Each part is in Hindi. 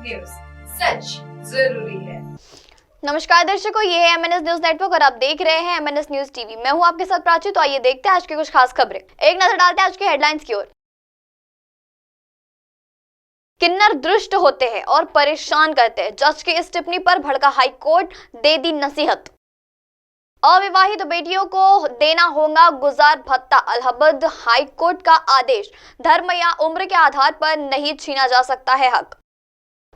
न्यूज, सच जरूरी है। नमस्कार दर्शकों, ये है एमएनएस न्यूज नेटवर्क और आप देख रहे हैं एमएनएस न्यूज टीवी। मैं हूं आपके साथ प्राची। तो आइए देखते हैं आज की कुछ खास खबरें। एक नजर डालते हैं आज के हेडलाइंस की ओर। किन्नर दुष्ट होते हैं और परेशान करते हैं, जज की इस टिप्पणी पर भड़का हाई कोर्ट, दे दी नसीहत। अविवाहित बेटियों को देना होगा गुजार भत्ता, इलाहाबाद हाई कोर्ट का आदेश। धर्म या उम्र के आधार पर नहीं छीना जा सकता है हक।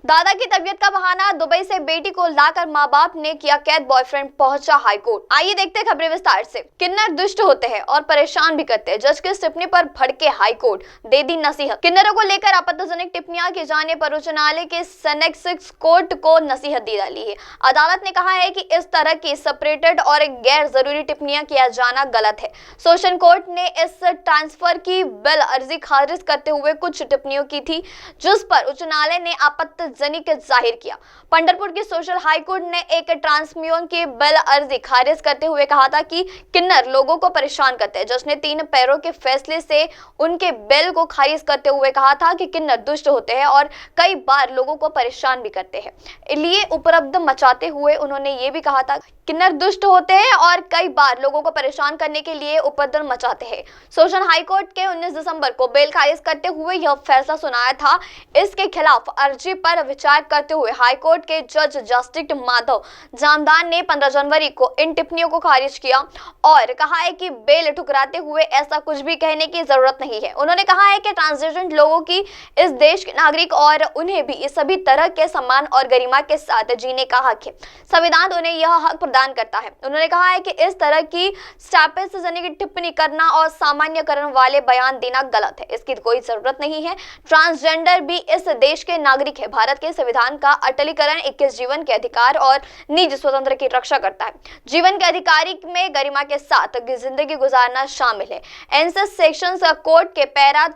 दादा की तबीयत का बहाना, दुबई से बेटी को लाकर मां बाप ने किया कैद, बॉयफ्रेंड पहुंचा हाई कोर्ट। आइए देखते हैं खबरें विस्तार से। किन्नर दुष्ट होते हैं और परेशान भी करते हैं, जज की टिप्पणी पर भड़के हाई कोर्ट, दे दी नसीहत। किन्नरों को लेकर आपत्तिजनक टिप्पणियां किए जाने पर उच्च न्यायालय के सेनेक्स कोर्ट को नसीहत दी डाली है। अदालत ने कहा है कि इस तरह की सेपरेटेड और गैर जरूरी टिप्पणियां किया जाना गलत है। सेशन कोर्ट ने इस ट्रांसफर की बिल अर्जी खारिज करते हुए कुछ टिप्पणियों की थी, जिस पर उच्च न्यायालय ने आपत्ति जनिक जाहिर किया। पंढरपुर की सोशल हाई कोर्ट ने एक ट्रांसमियोन की बिल अर्जी खारिज करते हुए कहा था कि किन्नर लोगों को परेशान करते हैं। जज ने 3 पैरों के फैसले से उनके बिल को खारिज करते हुए कहा था कि किन्नर दुष्ट होते हैं और कई बार लोगों को परेशान भी करते हैं। लिए उपलब्ध मचाते हुए उन्होंने ये भी कहा था किन्नर दुष्ट होते हैं और कई बार लोगों को परेशान करने के लिए उपद्रव मचाते हैं। सेशन हाई कोर्ट के 19 दिसंबर को बेल खारिज करते हुए यह फैसला सुनाया था। इसके खिलाफ अर्जी पर विचार करते हुए हाई कोर्ट के जज जस्टिस माधव जामदार ने 15 जनवरी को इन टिप्पणियों को खारिज किया और कहा है कि बेल ठुकराते हुए ऐसा कुछ भी कहने की जरूरत नहीं है। उन्होंने कहा है कि ट्रांसजेंडर लोगों की इस देश के नागरिक और उन्हें भी इस सभी तरह के सम्मान और गरिमा के साथ जीने का हक है। संविधान उन्हें यह हक प्रदान करता है। उन्होंने कहा है कि इस तरह की स्टैपिसजनिक टिप्पणी करना और सामान्यकरण वाले बयान देना गलत है। इसकी कोई जरूरत नहीं है। ट्रांसजेंडर भी इस देश के नागरिक है। भारत के संविधान का अटलीकरण 21 जीवन के अधिकार और निजी स्वतंत्र की रक्षा करता है। जीवन के अधिकारी में गरिमा के साथ जिंदगी गुजारना शामिल है। एनएस सेक्शंस कोर्ट के पैरा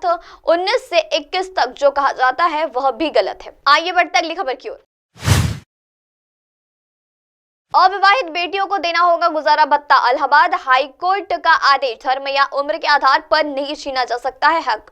19 से 21 तक जो कहा जाता है वह भी गलत है। आइए बढ़ते अगली खबर की ओर। अविवाहित बेटियों को देना होगा गुजारा भत्ता, इलाहाबाद हाई कोर्ट का आदेश। धर्म या उम्र के आधार पर नहीं छीना जा सकता है हक।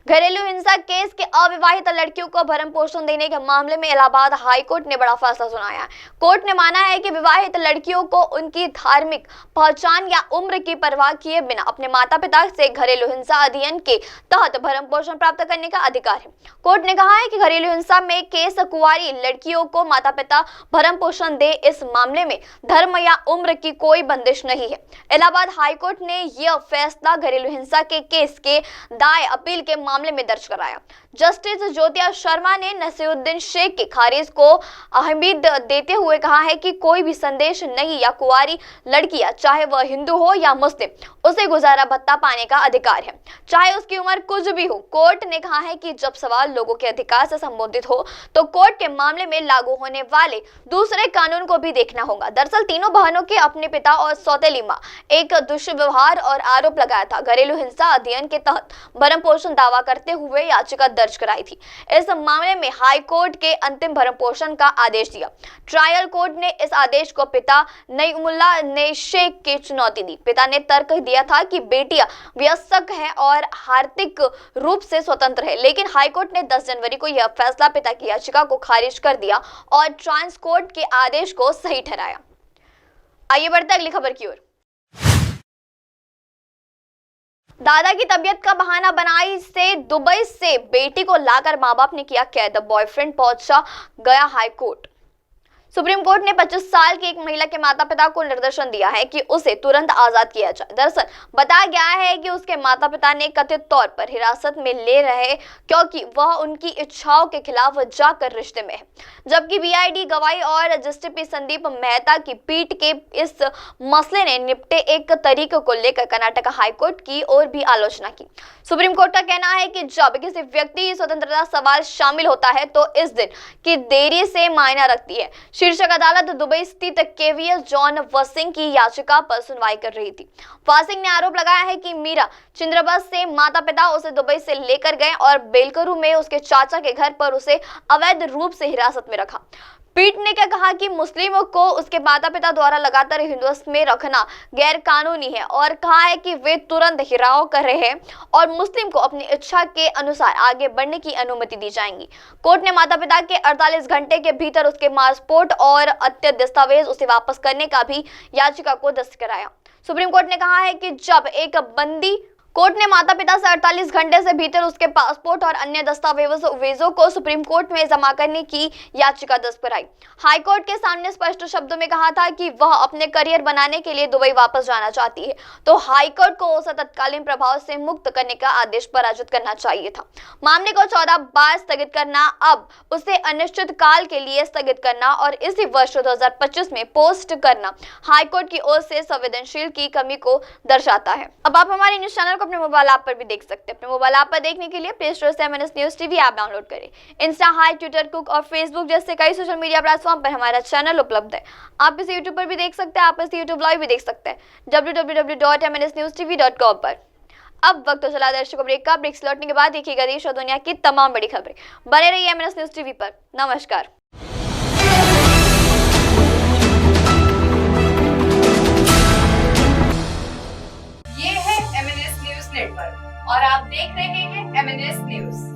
घरेलू हिंसा केस के अविवाहित लड़कियों को भरण पोषण देने के मामले में इलाहाबाद हाई कोर्ट ने बड़ा फैसला सुनाया है। कोर्ट ने माना है कि विवाहित लड़कियों को उनकी धार्मिक पहचान या उम्र की परवाह किए बिना अपने माता पिता से घरेलू हिंसा अधिनियम के तहत भरण पोषण प्राप्त करने का अधिकार है। कोर्ट ने कहा है कि घरेलू हिंसा में केस कुंवारी लड़कियों को माता पिता भरण पोषण दे, इस मामले में धर्म या उम्र की कोई बंदिश नहीं है। इलाहाबाद हाई कोर्ट ने यह फैसला घरेलू हिंसा के केस के दायर अपील के मामले में दर्ज कराया। जस्टिस ज्योतिया शर्मा ने नसीरुद्दीन शेख के खारिज को अहमियत देते हुए कहा है कि कोई भी संदेश नहीं या कुंवारी लड़कियां, चाहे वह हिंदू हो या मुस्लिम, उसे गुजारा भत्ता पाने का अधिकार है, चाहे उसकी उम्र कुछ भी हो। कोर्ट ने कहा है कि जब सवाल लोगों के अधिकार से संबंधित हो तो कोर्ट के मामले में लागू होने वाले दूसरे कानून को भी देखना होगा। दरअसल तीनों बहनों के अपने पिता और सौतेली मां एक दुष्व्यवहार और आरोप लगाया था। घरेलू हिंसा अधिनियम के तहत भरण पोषण दावा करते हुए याचिका दर्ज कराई थी। इस मामले में हाई कोर्ट के अंतिम भरण पोषण का आदेश दिया। ट्रायल कोर्ट ने इस आदेश को पिता नईमुल्ला ने शेख की चुनौती दी। पिता ने तर्क दिया था कि बेटियां वयस्क है और आर्थिक रूप से स्वतंत्र है, लेकिन हाई कोर्ट ने 10 जनवरी को यह फैसला पिता की याचिका को खारिज कर दिया और ट्रांस कोर्ट के आदेश को सही ठहराया। आइए बढ़ते अगली खबर की ओर। दादा की तबीयत का बहाना बनाई से दुबई से बेटी को लाकर मां बाप ने किया कैद, बॉयफ्रेंड पहुंचा गया हाई कोर्ट। सुप्रीम कोर्ट ने 25 साल की एक महिला के माता पिता को निर्देशन दिया है कि उसे तुरंत आजाद किया जाए। दरअसल बताया गया है कि उसके माता पिता ने कथित तौर पर हिरासत में ले रहे क्योंकि वह उनकी इच्छाओं के खिलाफ जाकर रिश्ते में है। जबकि बीआईडी गवाही और जस्टिस संदीप मेहता की पीठ के इस मसले ने निपटे एक तरीके को लेकर कर्नाटक हाईकोर्ट की ओर भी आलोचना की। सुप्रीम कोर्ट का कहना है कि जब किसी व्यक्ति की स्वतंत्रता सवाल शामिल होता है तो इस दिन की देरी से मायना रखती है। शीर्षक अदालत दुबई स्थित केवीएस जॉन वासिंग की याचिका पर सुनवाई कर रही थी। वासिंग ने आरोप लगाया है कि मीरा चिंद्रबस से माता पिता उसे दुबई से लेकर गए और बेलकरू में उसके चाचा के घर पर उसे अवैध रूप से हिरासत में रखा। पीठ ने क्या कहा कि मुस्लिमों को उसके माता पिता द्वारा लगातार हिंदुत्व में रखना गैर कानूनी है और कहा है कि वे तुरंत हिराव कर रहे हैं और मुस्लिम को अपनी इच्छा के अनुसार आगे बढ़ने की अनुमति दी जाएगी। कोर्ट ने माता पिता के 48 घंटे के भीतर उसके पासपोर्ट और अन्य दस्तावेज उसे वापस करने का भी याचिका को दस्त कराया। सुप्रीम कोर्ट ने कहा है कि जब एक बंदी कोर्ट ने माता पिता से 48 घंटे से भीतर उसके पासपोर्ट और अन्य दस्तावेजों को सुप्रीम कोर्ट में जमा करने की याचिका दर्ज कराई। हाई कोर्ट के सामने स्पष्ट शब्दों में कहा था कि वह अपने करियर बनाने के लिए दुबई वापस जाना चाहती है, तो हाई कोर्ट को उसे तत्कालीन प्रभाव से मुक्त करने का आदेश पारित करना चाहिए था। मामले को 14 बार स्थगित करना, अब उसे अनिश्चित काल के लिए स्थगित करना और इसी वर्ष 2025 में पोस्ट करना हाई कोर्ट की ओर से संवेदनशील की कमी को दर्शाता है। अब आप हमारे न्यूज चैनल अपने मोबाइल ऐप पर भी देख सकते हैं। अपने मोबाइल ऐप पर देखने के लिए प्ले स्टोर से MNS news TV app download करें। इंस्टा, हाई, ट्विटर, कुक और फेसबुक जैसे कई सोशल मीडिया प्लेटफॉर्म पर हमारा चैनल उपलब्ध है। आप इसे यूट्यूब पर भी देख सकते हैं, आप इसे यूट्यूब लाइव भी देख सकते हैं www.mnsnewstv.com पर। अब वक्त तो चला दर्शकों ब्रेक का। ब्रेक लौटने के बाद देखिएगा देश और दुनिया की तमाम बड़ी खबरें। बने रहिए MNS न्यूज टीवी पर। नमस्कार। ये है MNS न्यूज नेटवर्क और आप देख रहे हैं MNS न्यूज।